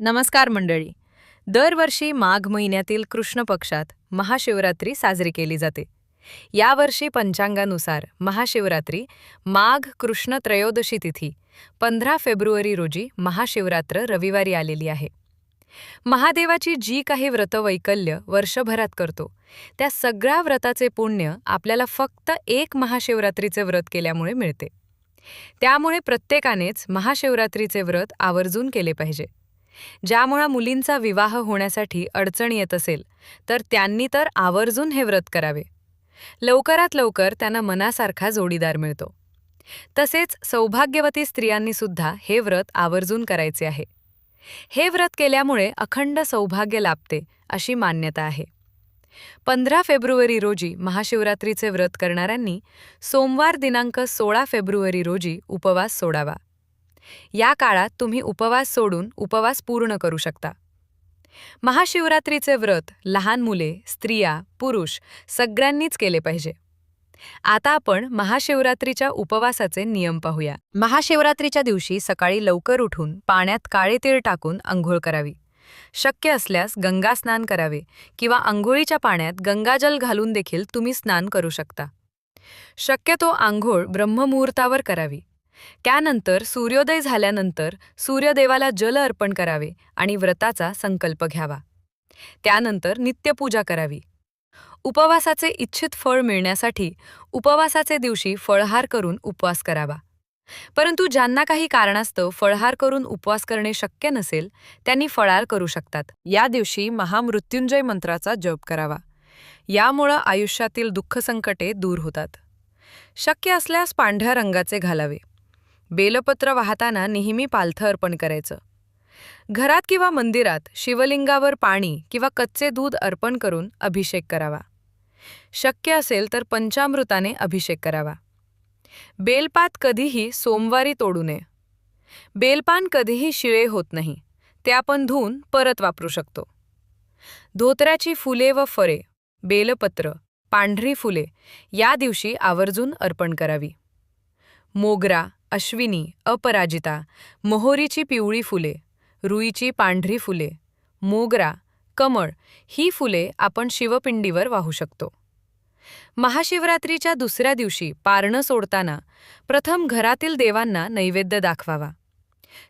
नमस्कार मंडळी. दरवर्षी माघ महिन्यातील कृष्ण पक्षात महाशिवरात्री साजरी केली जाते. यावर्षी पंचांगानुसार महाशिवरात्री माघ कृष्ण त्रयोदशी तिथी 15 फेब्रुवारी रोजी महाशिवरात्र रविवारी आलेली आहे. महादेवाची जी काही व्रतवैकल्य वर्षभरात करतो त्या सगळ्या व्रताचे पुण्य आपल्याला फक्त एक महाशिवरात्रीचे व्रत केल्यामुळे मिळते. त्यामुळे प्रत्येकानेच महाशिवरात्रीचे व्रत आवर्जून केले पाहिजे. ज्यामुळे मुलींचा विवाह होण्यासाठी अडचण येत असेल तर त्यांनी तर आवर्जून हे व्रत करावे. लवकरात लवकर त्यांना मनासारखा जोडीदार मिळतो. तसेच सौभाग्यवती स्त्रियांनी सुद्धा हे व्रत आवर्जून करायचे आहे. हे व्रत केल्यामुळे अखंड सौभाग्य लाभते अशी मान्यता आहे. 15 फेब्रुवारी रोजी महाशिवरात्रीचे व्रत करणाऱ्यांनी सोमवार दिनांक 16 फेब्रुवारी रोजी उपवास सोडावा. या काळात तुम्ही उपवास सोडून उपवास पूर्ण करू शकता. महाशिवरात्रीचे व्रत लहान मुले, स्त्रिया, पुरुष सगळ्यांनीच केले पाहिजे. आता आपण महाशिवरात्रीच्या उपवासाचे नियम पाहूया. महाशिवरात्रीच्या दिवशी सकाळी लवकर उठून पाण्यात काळे तीळ टाकून अंघोळ करावी. शक्य असल्यास गंगा स्नान करावे किंवा अंघोळीच्या पाण्यात गंगाजल घालून देखील तुम्ही स्नान करू शकता. शक्यतो अंघोळ ब्रह्ममुहूर्तावर करावी. त्यानंतर सूर्योदय झाल्यानंतर सूर्यदेवाला जल अर्पण करावे आणि व्रताचा संकल्प घ्यावा. त्यानंतर नित्यपूजा करावी. उपवासाचे इच्छित फळ मिळण्यासाठी उपवासाचे दिवशी फळहार करून उपवास करावा. परंतु ज्यांना काही कारणास्तव फळहार करून उपवास करणे शक्य नसेल त्यांनी फळार करू शकतात. या दिवशी महामृत्युंजय मंत्राचा जप करावा. यामुळे आयुष्यातील दुःखसंकटे दूर होतात. शक्य असल्यास पांढऱ्या रंगाचे घालावे. बेलपत्र वाहताना नेहमी पालथं अर्पण करायचं. घरात किंवा मंदिरात शिवलिंगावर पाणी किंवा कच्चे दूध अर्पण करून अभिषेक करावा. शक्य असेल तर पंचामृताने अभिषेक करावा. बेलपात कधीही सोमवारी तोडू नये. बेलपान कधीही शिळे होत नाही. ते आपण धुवून परत वापरू शकतो. धोत्र्याची फुले व फळे, बेलपत्र, पांढरी फुले या दिवशी आवर्जून अर्पण करावी. मोगरा, अश्विनी, अपराजिता, मोहोरीची पिवळी फुले, रुईची पांढरी फुले, मोगरा, कमळ ही फुले आपण शिवपिंडीवर वाहू शकतो. महाशिवरात्रीच्या दुसऱ्या दिवशी पारणं सोडताना प्रथम घरातील देवांना नैवेद्य दाखवावा.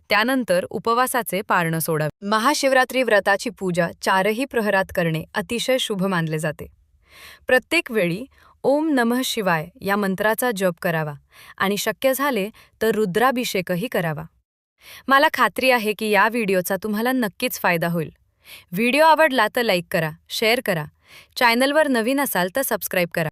त्यानंतर उपवासाचे पारणं सोडावे. महाशिवरात्री व्रताची पूजा 4ही प्रहरात करणे अतिशय शुभ मानले जाते. प्रत्येक वेळी ओम नमः शिवाय या मंत्राचा जप करावा आणि शक्य झाले तर रुद्राभिषेकही करावा. मला खात्री आहे की या व्हिडिओचा तुम्हाला नक्कीच फायदा होईल. व्हिडिओ आवडला तर लाईक करा, शेअर करा. चॅनलवर नवीन असाल तर सबस्क्राईब करा.